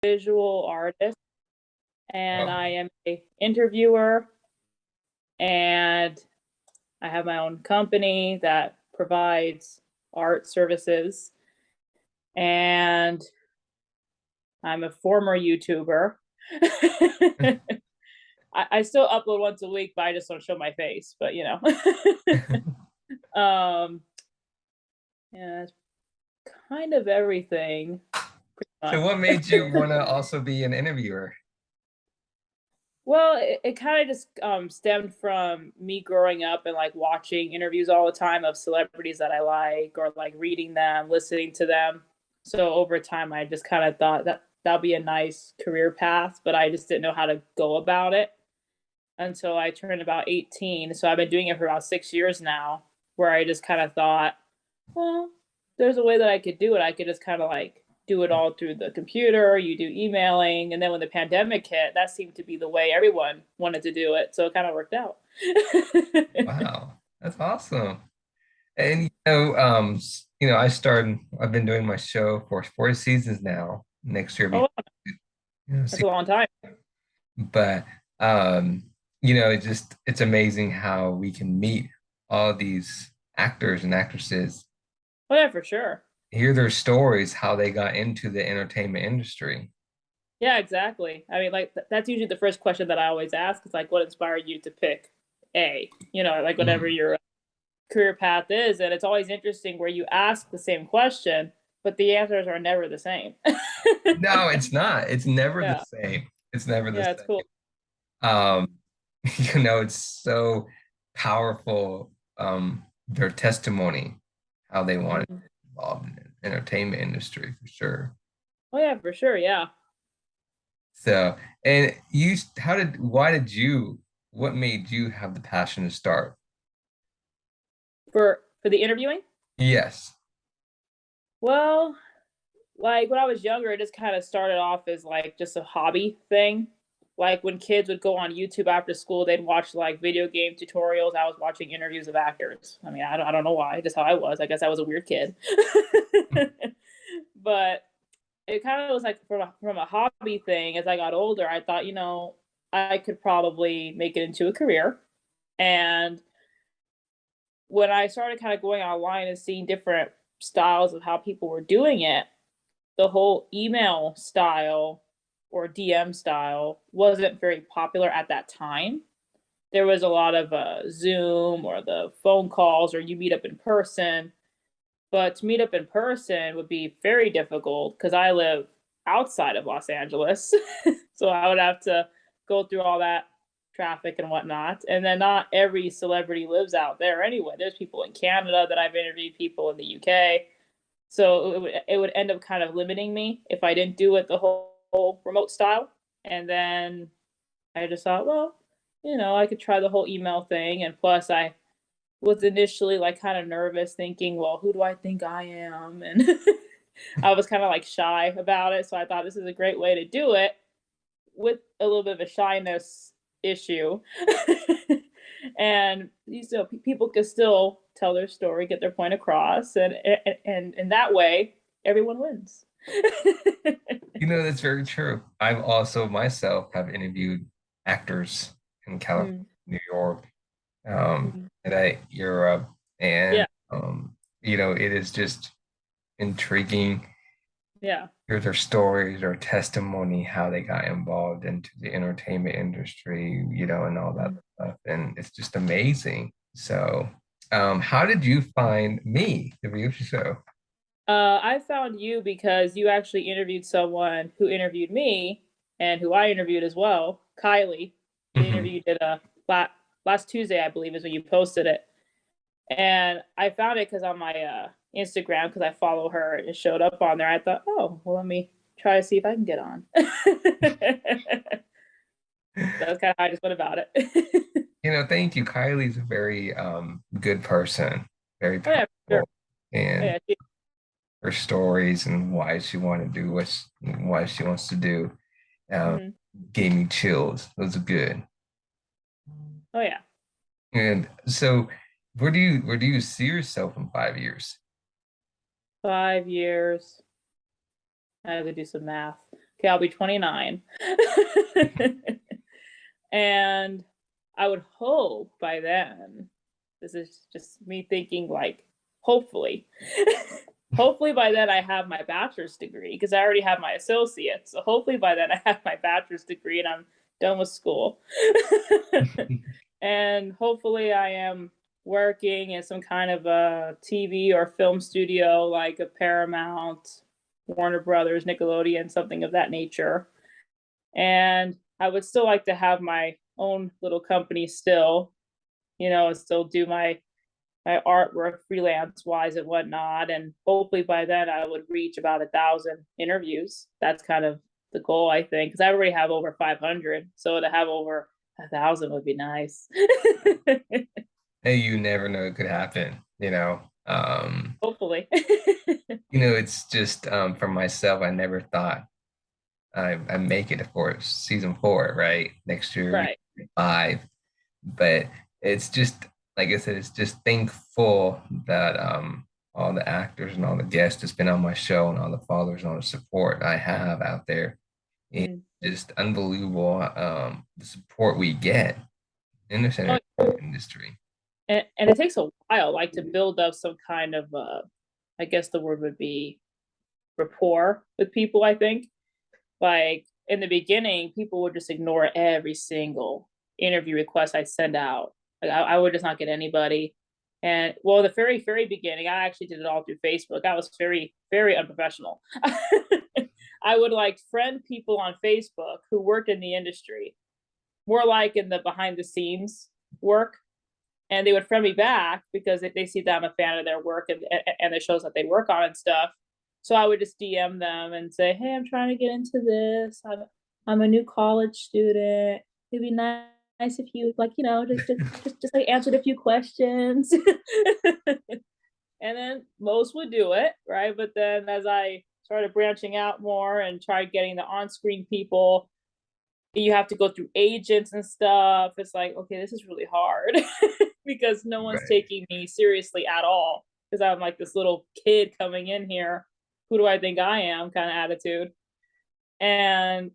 visual artist, and Oh, I am a interviewer, and I have my own company that provides art services, and I'm a former YouTuber. I still upload once a week, but I just don't show my face. But um, yeah, it's kind of everything. so Much. what made you want to also be an interviewer? Well, it kind of just stemmed from me growing up and like watching interviews all the time of celebrities that I like, or like reading them, listening to them. So over time, I just kind of thought that that'd be a nice career path, but I just didn't know how to go about it until I turned about 18. So I've been doing it for about 6 years now, where I just kind of thought, well, there's a way that I could do it. I could just kind of like do it all through the computer. You do emailing. And then when the pandemic hit, that seemed to be the way everyone wanted to do it. So it kind of worked out. Wow, that's awesome. And I've been doing my show for 4 seasons now. Next year, Oh, that's see, a long time. but um, it's amazing how we can meet all these actors and actresses, Oh, yeah, for sure. hear their stories, how they got into the entertainment industry. Yeah, exactly. I mean, like that's usually the first question that I always ask is like, what inspired you to pick A? Like whatever Mhm. your career path is. And it's always interesting where you ask the same question, but the answers are never the same. No, it's not. It's never the Yeah. same. It's never the Yeah, it's cool. same. Um, it's so powerful, their testimony, how they wanted to Mhm. get involved in the entertainment industry for sure. Oh yeah, for sure. Yeah. So, what made you have the passion to start? For the interviewing? Yes. Well, like when I was younger, it just kind of started off as like just a hobby thing. Like when kids would go on YouTube after school, they'd watch like video game tutorials. I was watching interviews of actors. I mean, I don't know why, just how I was. I guess I was a weird kid. But it kind of was like from a hobby thing. As I got older, I thought, I could probably make it into a career. And when I started kind of going online and seeing different styles of how people were doing it, the whole email style or DM style wasn't very popular at that time. There was a lot of Zoom or the phone calls, or you meet up in person. But to meet up in person would be very difficult because I live outside of Los Angeles. So I would have to go through all that traffic and whatnot. And then not every celebrity lives out there anyway. There's people in Canada that I've interviewed, people in the UK. So it would end up kind of limiting me if I didn't do it the whole remote style. And then I just thought, well, I could try the whole email thing. And plus, I was initially like kind of nervous, thinking, well, who do I think I am? And I was kind of like shy about it. So I thought this is a great way to do it with a little bit of a shyness issue. And people can still tell their story, get their point across, and in that way, everyone wins. That's very true. I've also myself have interviewed actors in California, Mm, New York, mm. and Europe, and Yeah, it is just intriguing. yeah. Hear their stories or testimony, how they got involved into the entertainment industry, and all that Mm. stuff, and it's just amazing. So, how did you find me, the Ryoichi Show? I found you because you actually interviewed someone who interviewed me and who I interviewed as well, Kylie. The Mhm. interview you did last Tuesday, I believe, is when you posted it. And I found it because on my Instagram, because I follow her, and it showed up on there. I thought, oh, well, let me try to see if I can get on. That's kind of how I just went about it. Thank you. Kylie's a very good person, very Oh yeah, for sure. powerful, Oh, and yeah, her stories and why she wanted to do why she wants to do um, mhm. gave me chills. Those are good. Oh yeah, And so, where do you see yourself in 5 years? 5 years. I have to do some math. Okay, I'll be 29. And I would hope by then, this is just me thinking like, hopefully, hopefully by then I have my bachelor's degree because I already have my associates. So hopefully by then I have my bachelor's degree and I'm done with school. And hopefully I am working in some kind of a TV or film studio like a Paramount, Warner Brothers, Nickelodeon, something of that nature. And I would still like to have my own little company still, still do my artwork freelance wise and whatnot. And hopefully by then I would reach about 1,000 interviews. That's kind of the goal, I think, because I already have over 500. So to have over 1,000 would be nice. Hey, you never know it could happen, Hopefully. it's just for myself, I never thought I make it for season 4, right? Next year, Right. 5. But it's just like I said, it's just thankful that all the actors and all the guests that's been on my show and all the followers and all the support I have out there. It's Mm. just unbelievable the support we get in this Oh, entertainment industry. and it takes a while, like to build up some kind of, I guess the word would be rapport with people, I think. Like in the beginning, people would just ignore every single interview request I send out. Like I would just not get anybody. And well, the very, very beginning, I actually did it all through Facebook. I was very, very unprofessional. I would like friend people on Facebook who worked in the industry, more like in the behind the scenes work. And they would friend me back because they see that I'm a fan of their work and the shows that they work on and stuff. So I would just DM them and say, "Hey, I'm trying to get into this. I'm a new college student. It'd be nice if you like, just like answered a few questions." And then most would do it, right? But then as I started branching out more and tried getting the on-screen people, you have to go through agents and stuff. It's like, okay, this is really hard because no one's Right. taking me seriously at all. Because I'm like this little kid coming in here. Who do I think I am? Kind of attitude. And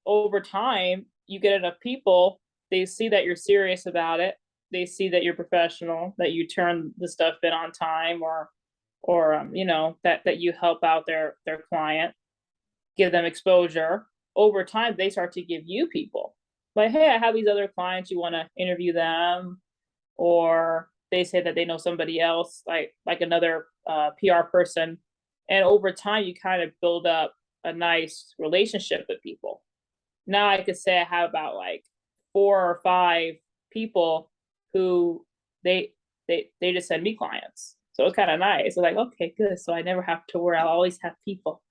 over time, you get enough people, they see that you're serious about it. They see that you're professional, that you turn the stuff in on time, or that you help out their client, give them exposure. Over time, they start to give you people like, "Hey, I have these other clients. You want to interview them?" Or they say that they know somebody else, like another PR person, and over time, you kind of build up a nice relationship with people. Now I could say I have about like 4 or 5 people who they they just send me clients. So it's kind of nice. It's like, okay, good. So I never have to worry. I'll always have people.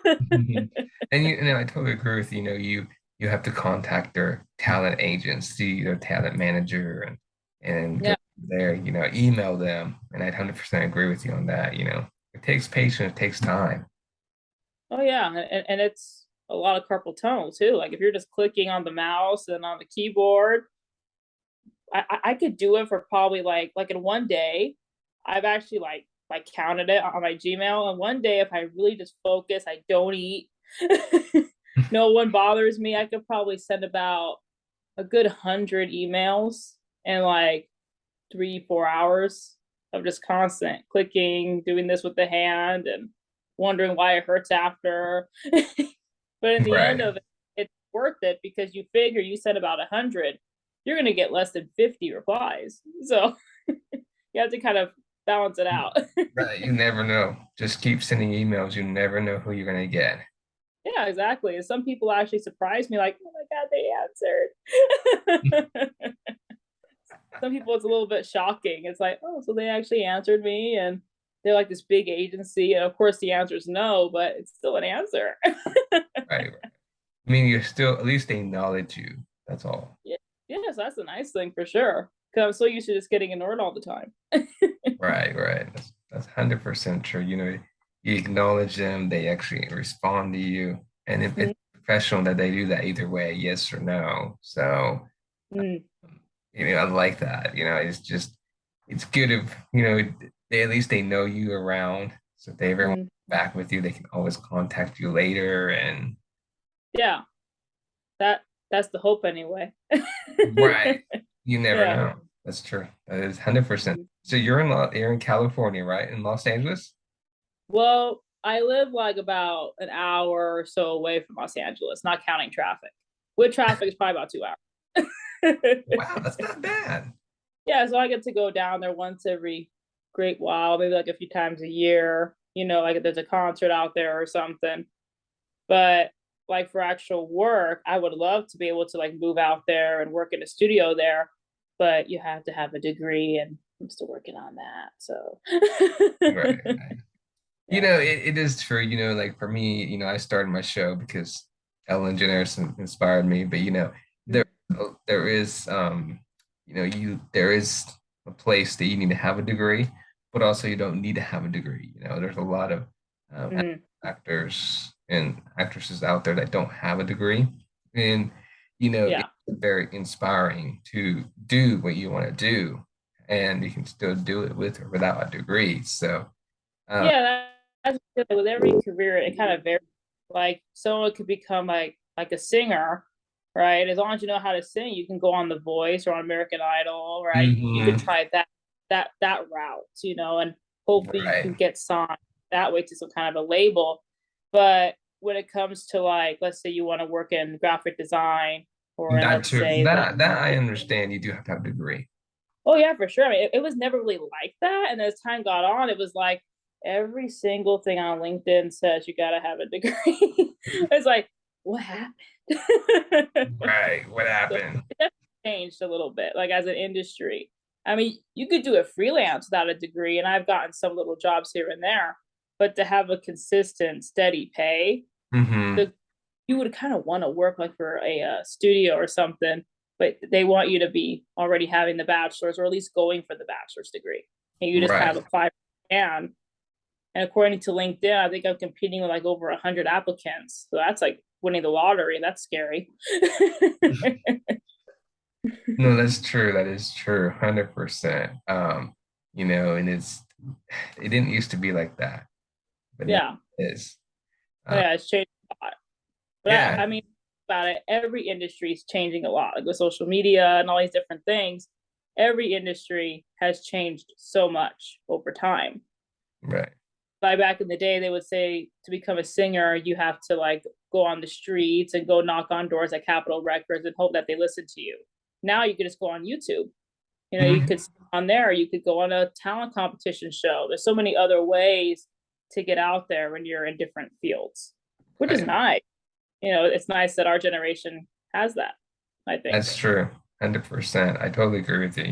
Mhm. And I totally agree with you. You have to contact their talent agency, their talent manager, and go Yeah. there. Email them. And I'd 100% agree with you on that. It takes patience, it takes time. Oh yeah, and it's a lot of carpal tunnel too. Like if you're just clicking on the mouse and on the keyboard, I could do it for probably like in one day. I've actually like counted it on my Gmail, and one day if I really just focus, I don't eat, no one bothers me, I could probably send about a good 100 emails in like 3 4 hours of just constant clicking, doing this with the hand, and wondering why it hurts after. But in the end Right. of it, it's worth it because you figure you sent about 100, you're going to get less than 50 replies. So you have to kind of balance it out. Right. You never know. Just keep sending emails. You never know who you're gonna get. Yeah, exactly. And some people actually surprise me, like, oh my God, they answered. Some people, it's a little bit shocking. It's like, oh, so they actually answered me, and they're like this big agency. And of course, the answer is no, but it's still an answer. Right. I mean, you're still at least they acknowledge you. That's all. Yeah. Yes, that's a nice thing for sure. Because I'm so used to just getting ignored all the time. Right, right. That's 100% true. You acknowledge them, they actually respond to you, and if Mm, it's professional that they do that either way, yes or no. So, mm, I like that. It's good if they at least they know you around. So if they ever want mm. back with you, they can always contact you later, and Yeah, that that's the hope anyway. Right. You never Yeah. know. That's true. That is 100%. Mhm. So you're in California, right? In Los Angeles? Well, I live like about an hour or so away from Los Angeles, not counting traffic. With traffic, it's probably about 2 hours. Wow, that's not bad. Yeah, so I get to go down there once every great while, maybe like a few times a year, like if there's a concert out there or something. But like for actual work, I would love to be able to like move out there and work in a studio there, but you have to have a degree and I'm still working on that. So Right. Right. yeah. It is true. Like for me, I started my show because Ellen DeGeneres inspired me. But there Mhm. there is there is a place that you need to have a degree, but also you don't need to have a degree. There's a lot of Mhm. actors and actresses out there that don't have a degree, and it's Yeah. very inspiring to do what you want to do, and you can still do it with or without a degree. So. Uh, Yeah, that's with every career, it kind of varies. Like someone could become like a singer, right? As long as you know how to sing, you can go on The Voice or on American Idol, right? You could mhm. try that route, and hopefully you Right. can get signed that way to some kind of a label. But when it comes to like, let's say you want to work in graphic design, or in That let's true. say the That I understand. You do have to have a degree. Oh yeah, for sure. I mean, it was never really like that, and as time got on, it was like every single thing on LinkedIn says you gotta have a degree. It's like, what happened? Right. What So happened? it definitely changed a little bit, like as an industry. I mean, you could do it freelance without a degree, and I've gotten some little jobs here and there, but to have a consistent, steady pay, Hmm. the you would kind of want to work like for a studio or something, but they want you to be already having the bachelor's or at least going for the bachelor's degree. And you just kind of Right. apply and according to LinkedIn, I think I'm competing with like over 100 applicants. So that's like winning the lottery. That's scary. No, that's true. That is true. 100%. And it didn't used to be like that, but now Yeah. it is. Uh, Yeah, it's changed a lot. But yeah. I mean, about it, every industry is changing a lot, like with social media and all these different things. Every industry has changed so much over time. Right. By back in the day, they would say to become a singer, you have to like go on the streets and go knock on doors at Capitol Records and hope that they listen to you. Now you could just go on YouTube. You could Mhm. on there, you could go on a talent competition show. There's so many other ways to get out there when you're in different fields, which is Right. nice. It's nice that our generation has that, I think. That's true. 100%. I totally agree with you.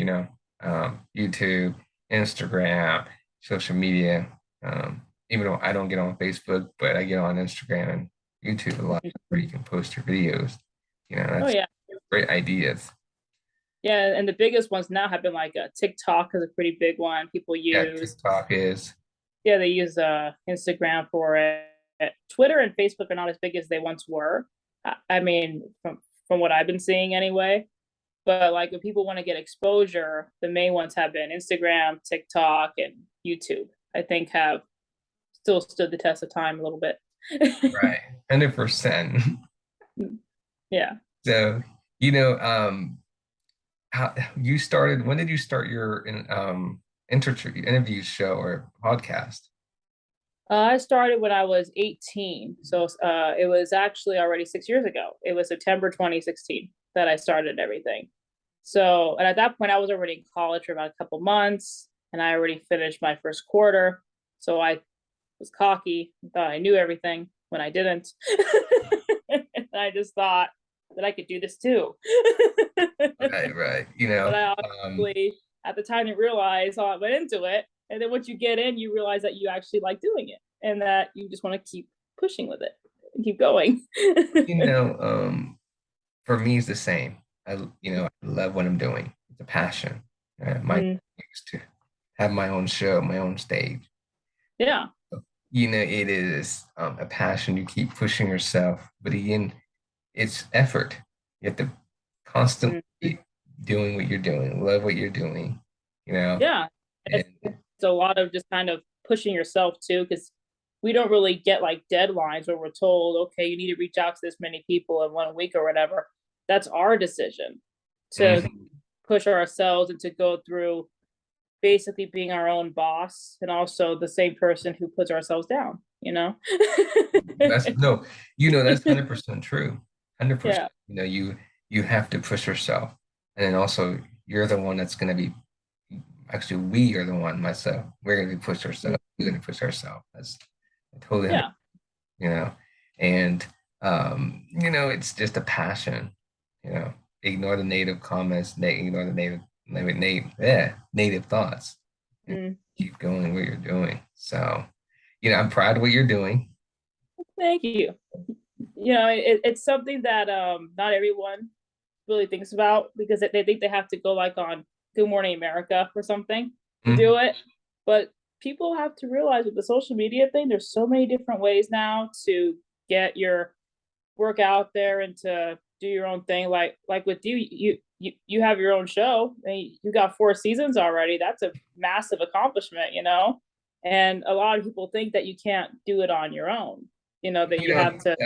YouTube, Instagram, social media. Even though I don't get on Facebook, but I get on Instagram and YouTube a lot where you can post your videos. Oh That's yeah. great ideas. Yeah, and the biggest ones now have been like TikTok is a pretty big one people Yeah, use. TikTok is. Yeah, they use Instagram for it. Twitter and Facebook are not as big as they once were. I mean, from what I've been seeing anyway. But like when people want to get exposure, the main ones have been Instagram, TikTok, and YouTube. I think have still stood the test of time a little bit. Right. 100%. Yeah. So, how you started, when did you start your interview show or podcast? I started when I was 18. So it was actually already 6 years ago. It was September 2016 that I started everything. So, and at that point, I was already in college for about a couple months and I already finished my first quarter. So I was cocky, thought I knew everything when I didn't. And I just thought that I could do this too. Right, right. But I Um, obviously, at the time, didn't realize how I went into it. And then once you get in, you realize that you actually like doing it and that you just want to keep pushing with it and keep going. you know, um, for me, it's the same. I love what I'm doing. It's a passion. My Mm, is to have my own show, my own stage. yeah. It is a passion. You keep pushing yourself, but again, it's effort. You have to constantly Mm, keep doing what you're doing, love what you're doing, yeah. and It's a lot of just kind of pushing yourself too, because we don't really get like deadlines where we're told, okay, you need to reach out to this many people in 1 week or whatever. That's our decision to Mhm. push ourselves and to go through basically being our own boss and also the same person who puts ourselves down, you know? That's no, that's 100% true. 100%. Yeah. You have to push yourself. And then also you're the one that's gonna be actually we are the one, myself. We're gonna be push ourselves. We're gonna push ourselves. That's totally Yeah. you know. And it's just a passion, you know. Ignore the native comments, ignore the native thoughts and Mm. keep going what you're doing. So, I'm proud of what you're doing. Thank you. It's something that not everyone really thinks about because they think they have to go like on Good Morning America or something to do Mhm. it. But people have to realize with the social media thing, there's so many different ways now to get your work out there and to do your own thing. Like with you, you have your own show. And you got 4 seasons already. That's a massive accomplishment, you know. And a lot of people think that you can't do it on your own. You know that you have to.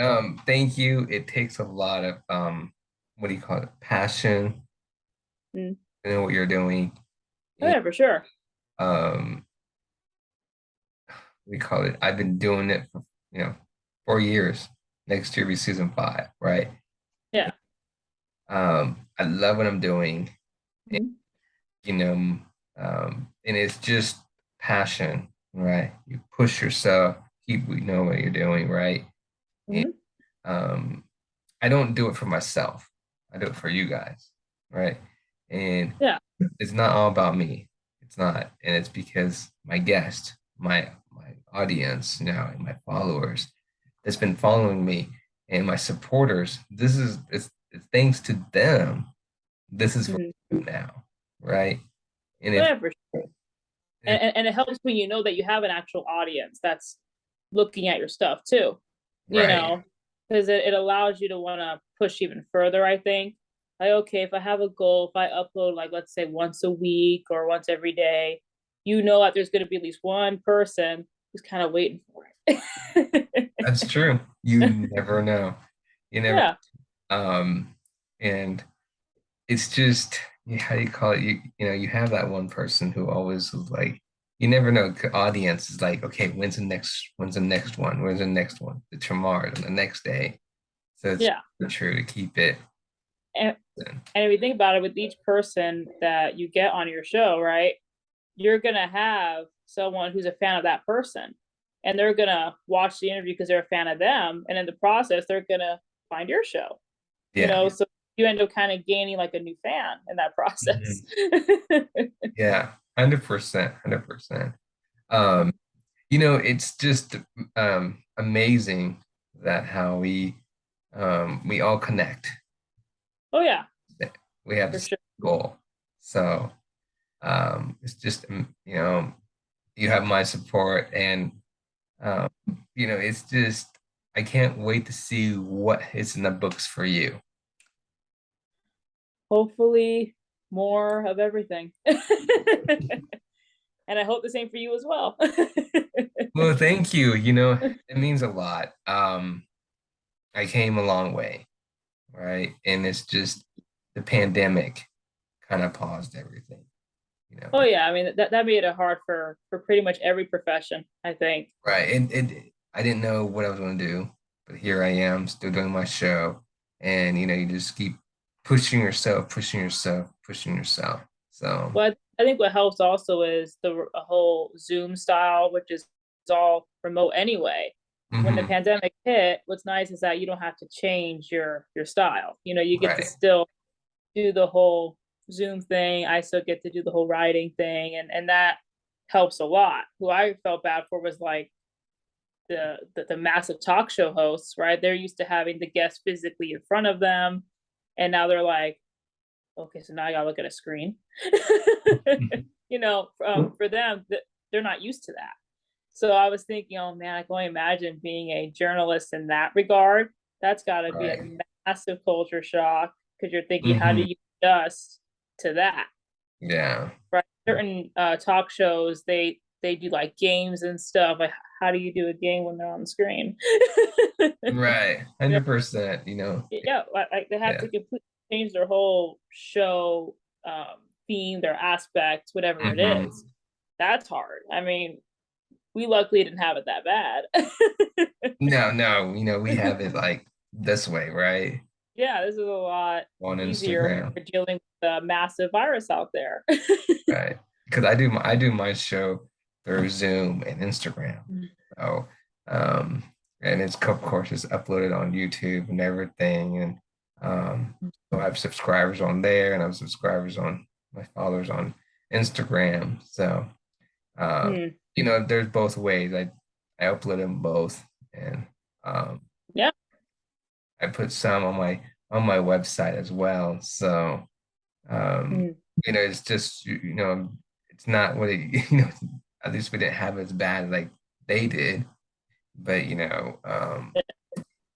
Thank you. It takes a lot of what do you call it? Passion, Mm, what you're doing. oh, And, yeah, for sure. um, we call it. I've been doing it for 4 years. Next year be season 5, right? Yeah. I love what I'm doing, and, Mhm. you know, and it's just passion, right? You push yourself, keep what you're doing, right? And Mhm. um, I don't do it for myself. I do it for you guys, right? And Yeah. it's not all about me. It's not, and it's because my guest, my audience, and my followers that's been following me and my supporters. It's thanks to them. This is what Mhm. I do now, right? And Oh, if, yeah, for sure. if And it helps when you know that you have an actual audience that's looking at your stuff too, you right, know, because it allows you to want to push even further, I think. Like, okay, if I have a goal, if I upload, like, let's say once a week or once every day, you know that there's going to be at least one person who's kind of waiting for it. that's true. You never know. You never, Yeah. and it's just how do you call it? You have that one person who always is like, you never know. Audience is like, okay, when's the next one? When's the next one? The tomorrow and the next day. So it's Yeah. true to keep it. And, and if you think about it, with each person that you get on your show, right? You're gonna have someone who's a fan of that person, and they're gonna watch the interview because they're a fan of them, and in the process, they're gonna find your show. You Yeah. know, so you end up kind of gaining like a new fan in that process. Mhm. Yeah. 100%. 100%. Um, it's just amazing that how we all connect. Oh yeah, We have the for same sure. goal. So it's just you have my support, and um, it's just I can't wait to see what is in the books for you. Hopefully, more of everything. And I hope the same for you as well. Well, thank you. It means a lot. I came a long way, right? And it's just the pandemic kind of paused everything, Oh yeah, I mean that made it hard for pretty much every profession, I think. right? I didn't know what I was going to do, but here I am, still doing my show, and you just keep pushing yourself, pushing yourself, pushing yourself. So, But I think what helps also is the a whole Zoom style, which is all remote anyway. When the mhm, pandemic hit, what's nice is that you don't have to change your style. You know, you get to right, still do the whole Zoom thing. I still get to do the whole writing thing, and that helps a lot. Who I felt bad for was like the massive talk show hosts, right? They're used to having the guests physically in front of them, and now they're like, okay, so now I gotta look at a screen. For them, they're not used to that. So I was thinking, oh man, I can only imagine being a journalist in that regard. That's got to be a right, massive culture shock because you're thinking, how do hmm you adjust to that? yeah, Right? Certain talk shows, they do like games and stuff. Like, how do you do a game when they're on the screen? Right. You know, 100%, yeah, like they have yeah. to completely change their whole show theme, their aspects, whatever it is. Hmm. That's hard. I mean, we luckily didn't have it that bad. No, no, we have it like this way, right? Yeah, this is a lot On easier when Instagram. you're dealing with a massive virus out there. Right. Because I do my show through Zoom and Instagram. So um and it's of course it's uploaded on YouTube and everything. And so I have subscribers on there and I have subscribers on my followers on Instagram. So Mm, there's both ways. I upload them both and um yeah. I put some on my website as well. So um, Mm, it's just it's not what it at least we didn't have it as bad like they did, but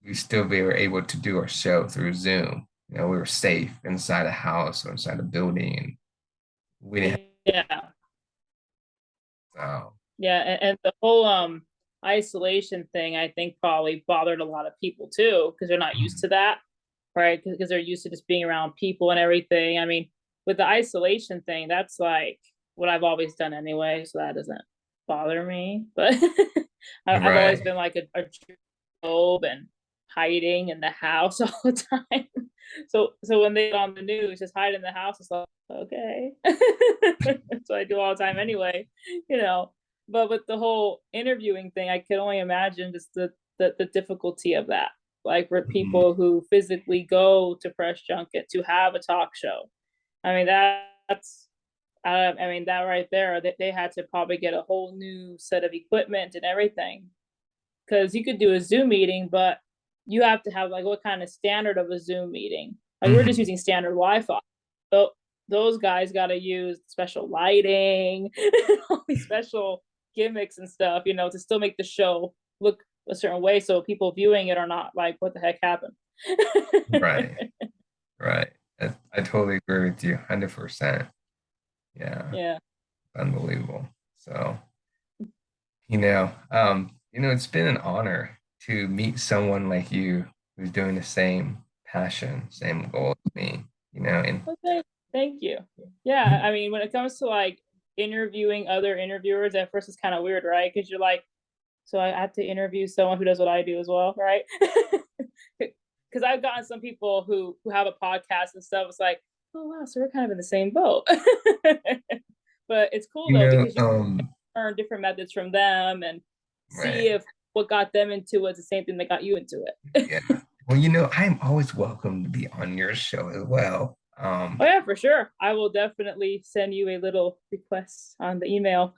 we still were able to do our show through Zoom. We were safe inside a house or inside a building, and we didn't yeah. have Yeah, and the whole isolation thing I think probably bothered a lot of people too because they're not used to that, right? Because they're used to just being around people and everything. I mean, with the isolation thing, that's like what I've always done anyway, so that doesn't bother me. But I've always right, been like a germaphobe and hiding in the house all the time. So when they on the news, just hide in the house, it's like okay. So I do all the time anyway, you know. But with the whole interviewing thing, I can only imagine just the difficulty of that. Like for mhm, people who physically go to press junket to have a talk show. I mean that's I mean that right there, they had to probably get a whole new set of equipment and everything because you could do a Zoom meeting, but you have to have like what kind of standard of a Zoom meeting? Like we're just mhm, using standard Wi-Fi. So those guys got to use special lighting, all these special gimmicks and stuff, to still make the show look a certain way, so people viewing it are not like, "What the heck happened?" right, right. I totally agree with you, 100%. Yeah, Yeah. unbelievable. So. It's been an honor to meet someone like you who's doing the same passion, same goal as me, and Okay. Thank you. Yeah, I mean, when it comes to like interviewing other interviewers, at first it's kind of weird, right? Because you're like, so I have to interview someone who does what I do as well, right? Because I've gotten some people who have a podcast and stuff. It's like, oh wow, so we're kind of in the same boat. But it's cool you though know, because you learn different methods from them and see right. if what got them into it was the same thing that got you into it. Yeah. Well, I'm always welcome to be on your show as well. Oh yeah, for sure. I will definitely send you a little request on the email.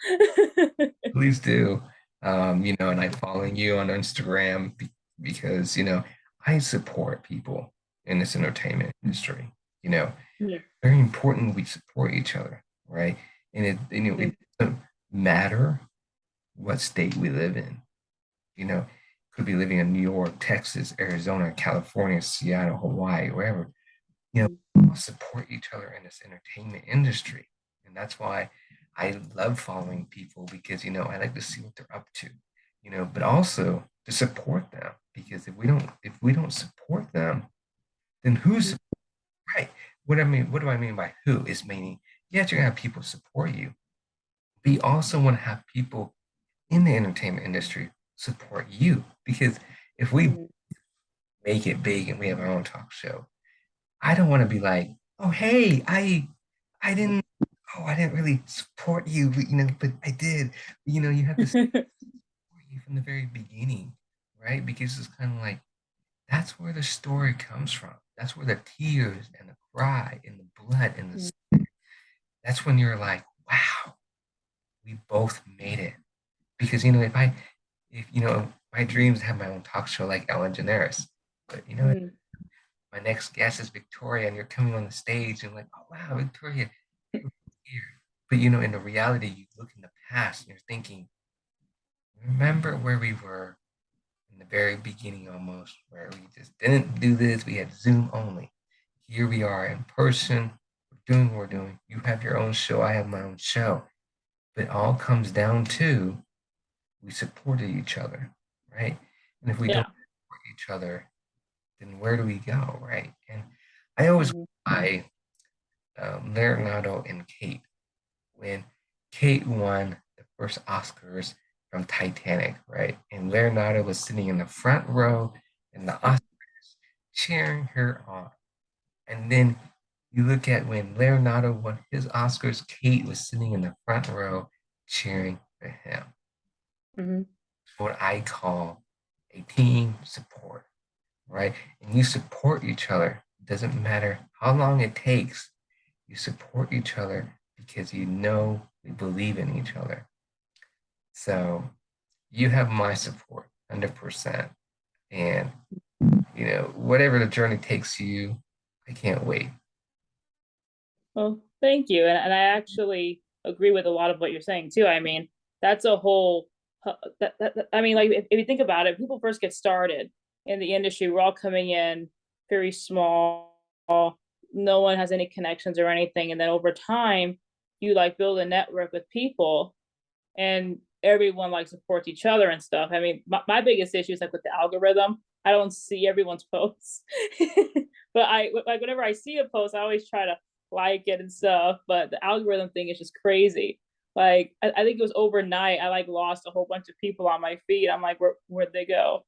Please do. And I'm following you on Instagram because, I support people in this entertainment industry. You know, Yeah. very important we support each other, right? And it doesn't matter what state we live in. Could be living in New York, Texas, Arizona, California, Seattle, Hawaii, wherever. We all support each other in this entertainment industry. And that's why I love following people because, I like to see what they're up to, but also to support them because if we don't support them, then who's right? What do I mean by who is meaning, yes, you're gonna have people support you, but you also want to have people in the entertainment industry support you because if we make it big and we have our own talk show, I don't want to be like, oh hey, I didn't really support you, but I did. You have to support you from the very beginning, right? Because it's kind of like that's where the story comes from. That's where the tears and the cry and the blood and the that's when you're like, wow, we both made it. Because if my dreams have my own talk show like Ellen DeGeneres, but my next guest is Victoria, and you're coming on the stage and like, oh wow, Victoria, you were here. But in the reality, you look in the past and you're thinking, remember where we were in the very beginning almost, where we just didn't do this, we had Zoom only. Here we are in person, we're doing what we're doing. You have your own show, I have my own show. But all comes down to we supported each other, right? And if we don't Yeah. support each other, then where do we go, right? And I always Hmm. I Leonardo and Kate when Kate won the first Oscars from Titanic, right? And Leonardo was sitting in the front row in the Oscars cheering her on. And then you look at when Leonardo won his Oscars, Kate was sitting in the front row cheering for him. Hmm. It's what I call a team support, right? And you support each other. It doesn't matter how long it takes. You support each other because you know we believe in each other. So you have my support 100%. And, whatever the journey takes you, I can't wait. Well, thank you. And I actually agree with a lot of what you're saying too. I mean, that's a whole, I mean, like if you think about it, people first get started in the industry, we're all coming in very small, no one has any connections or anything. And then over time, you like build a network with people and everyone like supports each other and stuff. I mean, my biggest issue is like with the algorithm. I don't see everyone's posts, but I like whenever I see a post, I always try to like it and stuff. But the algorithm thing is just crazy. Like I think it was overnight. I like lost a whole bunch of people on my feed. I'm like, where'd they go?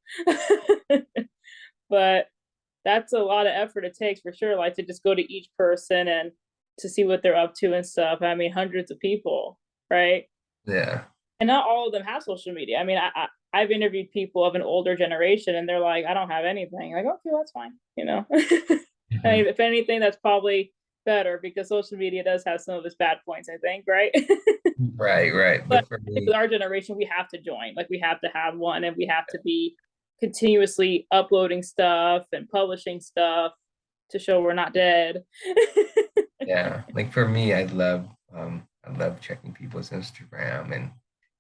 But that's a lot of effort it takes for sure. Like to just go to each person and to see what they're up to and stuff. I mean, hundreds of people, right? Yeah. And not all of them have social media. I mean, I've interviewed people of an older generation, and they're like, "I don't have anything." Like, okay, that's fine. I Mhm. mean, if anything, that's probably better because social media does have some of its bad points. I think, right? Right, right. But But for with me, our generation, we have to join. Like, we have to have one, and we have to be continuously uploading stuff and publishing stuff to show we're not dead. yeah, like for me, I love checking people's Instagram and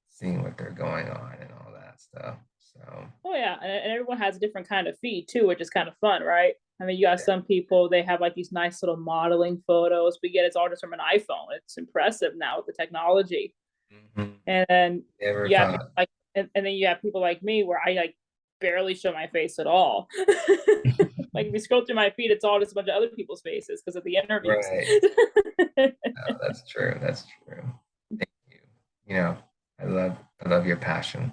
seeing what they're going on and all that stuff. So Oh yeah, and everyone has a different kind of feed too, which is kind of fun, right? I mean, you got some people they have like these nice little modeling photos, but yet it's all just from an iPhone. It's impressive now with the technology. mhm. And then Never you have people thought. like, and then you have people like me where I like barely show my face at all. Like if you scroll through my feed, it's all just a bunch of other people's faces because of the interviews. Right. No, that's true. That's true. Thank you. You know, I love your passion.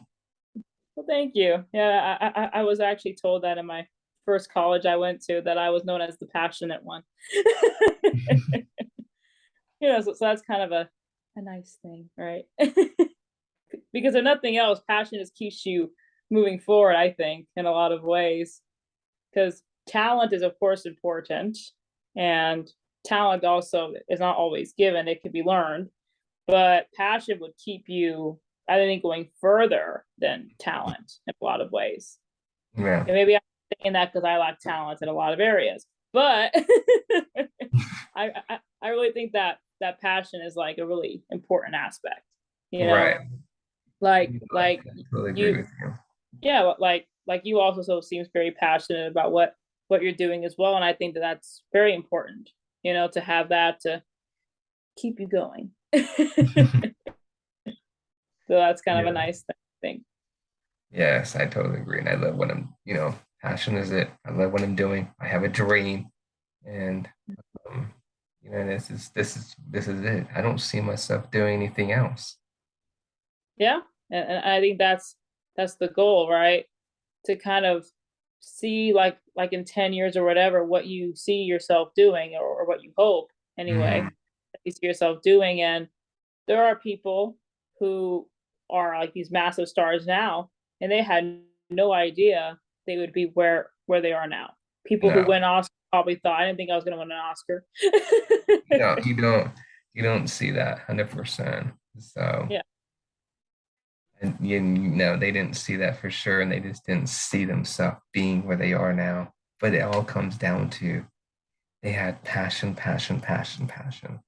Well, thank you. Yeah, I was actually told that in my first college I went to that I was known as the passionate one. So that's kind of a nice thing, right? Because if nothing else, passion just keeps you moving forward, I think, in a lot of ways. Because talent is, of course, important, and talent also is not always given, it can be learned. But passion would keep you, I think, going further than talent in a lot of ways. Yeah. And maybe I'm saying that because I lack talent in a lot of areas. But I really think that that passion is like a really important aspect. You know, Right. like You know, like I totally agree you, with you. yeah, like you also so seems very passionate about what you're doing as well, and I think that that's very important. To have that to keep you going. So that's kind of a Yeah. nice thing. Yes, I totally agree. And I love what passion is it. I love what I'm doing. I have a dream and um, this is it. I don't see myself doing anything else. Yeah, and I think that's the goal, right? To kind of see like in 10 years or whatever what you see yourself doing or what you hope Mhm. anyway that you see yourself doing. And there are people who are like these massive stars now and they had no idea they would be where they are now. People who No, win Oscar probably thought I didn't think I was going to win an Oscar. you don't see that 100%. So, Yeah. and they didn't see that for sure, and they just didn't see themselves being where they are now. But it all comes down to they had passion, passion, passion, passion,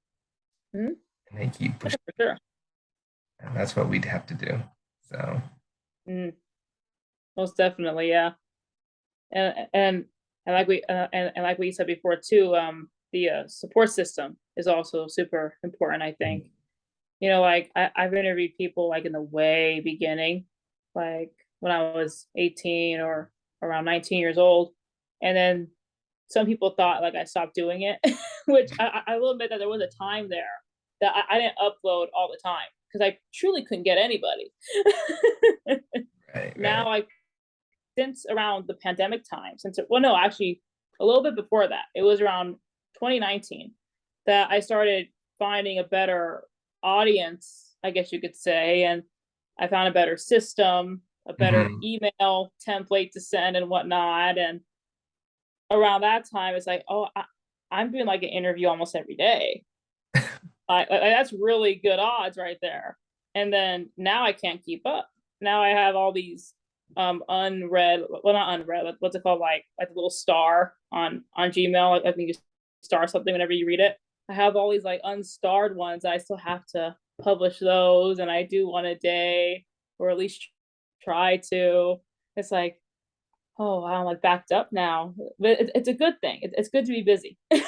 Mhm. and they keep Yeah, pushing. for sure. And that's what we'd have to do. So, Mhm. Most definitely, yeah. And like and like we said before too, the support system is also super important, I think. Like I've interviewed people like in the way beginning, like when I was 18 or around 19 years old. And then some people thought like I stopped doing it, which I will admit that there was a time there that I didn't upload all the time because I truly couldn't get anybody. Right, right. Now I since around the pandemic time, well, no, actually a little bit before that, it was around 2019 that I started finding a better audience, I guess you could say, and I found a better system, a better Hmm. email template to send and whatnot. And around that time, it's like, oh, I'm doing like an interview almost every day. That's really good odds right there. And then now I can't keep up. Now I have all these unread, well, not unread, what's it called, like a little star on Gmail. I think you star something whenever you read it. I have all these like unstarred ones. I still have to publish those, and I do one a day, or at least try to. It's like, oh, I'm like backed up now, but it's a good thing. It's good to be busy. you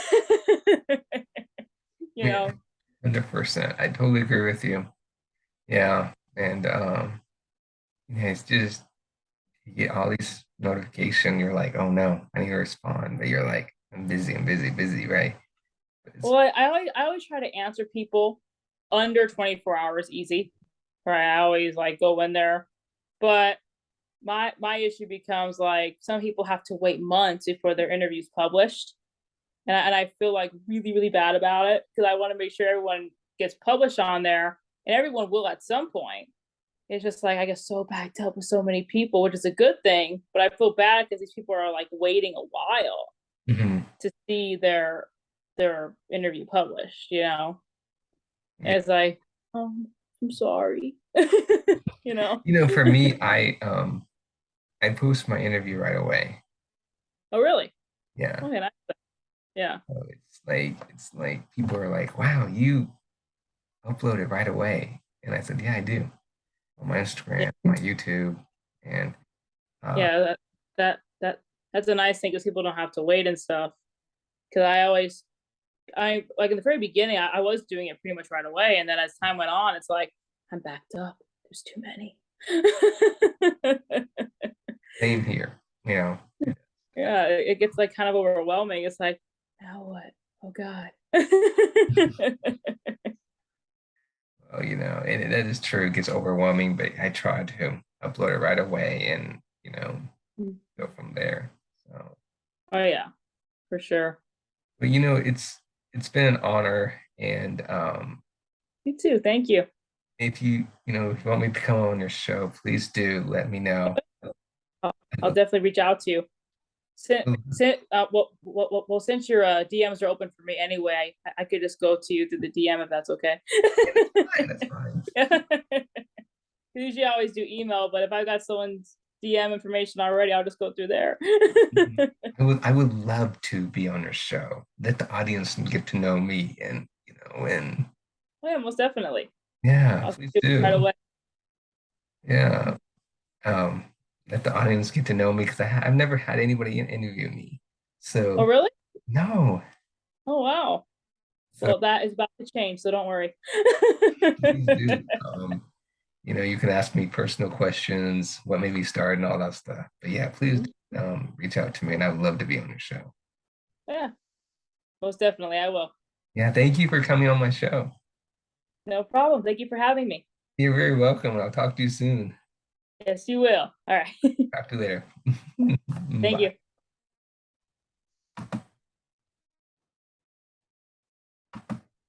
Yeah, know 100%. I totally agree with you. Yeah. And yeah, it's just you get all these notification, you're like, oh no, I need to respond. But you're like, I'm busy, I'm busy, busy, right? But it's Well, I always try to answer people under 24 hours easy. Right. I always like go in there. But my issue becomes like some people have to wait months before their interview's published. And I feel like really, really bad about it because I want to make sure everyone gets published on there, and everyone will at some point. It's just like I get so backed up with so many people, which is a good thing, but I feel bad because these people are like waiting a while Mhm. to see their interview published. Yeah. And it's like, oh, I'm sorry. you know. For me, I post my interview right away. Oh, really? Yeah. Okay, nice. Yeah. So it's like people are like, wow, you upload it right away. And I said, yeah, I do. On my Yeah. Instagram, my YouTube, and uh Yeah, that's a nice thing because people don't have to wait and stuff. Because I like in the very beginning, I was doing it pretty much right away, and then as time went on, it's like I'm backed up. There's too many. same here. Yeah, it gets like kind of overwhelming. It's like, now what? Oh God. Well, and that is true. It gets overwhelming, but I try to upload it right away and, go from there. So, Oh yeah, for sure. but it's been an honor. And You too. Thank you. if you want me to come on your show, please do let me know. I'll, I'll definitely reach out to you. Since your DMs are open for me anyway, I could just go to you through the DM if that's okay. Yeah, that's fine. That's fine. Usually I always do email, but if I got someone's DM information already, I'll just go through there. Mhm. I would love to be on your show. Let the audience get to know me and Oh, yeah, most definitely. yeah, I'll please do it right do. away. Yeah. Um, Let the audience get to know me because I've never had anybody interview me. Oh, So really? no. Oh, wow. So Well, that is about to change, so don't worry. please do. You can ask me personal questions, what made me start and all that stuff. But yeah, please Mhm. reach out to me and I would love to be on your show. Yeah, most definitely. I will. Yeah, thank you for coming on my show. No problem. Thank you for having me. You're very welcome. I'll talk to you soon. Yes, you will. All right. Talk to you later. Thank Bye. you.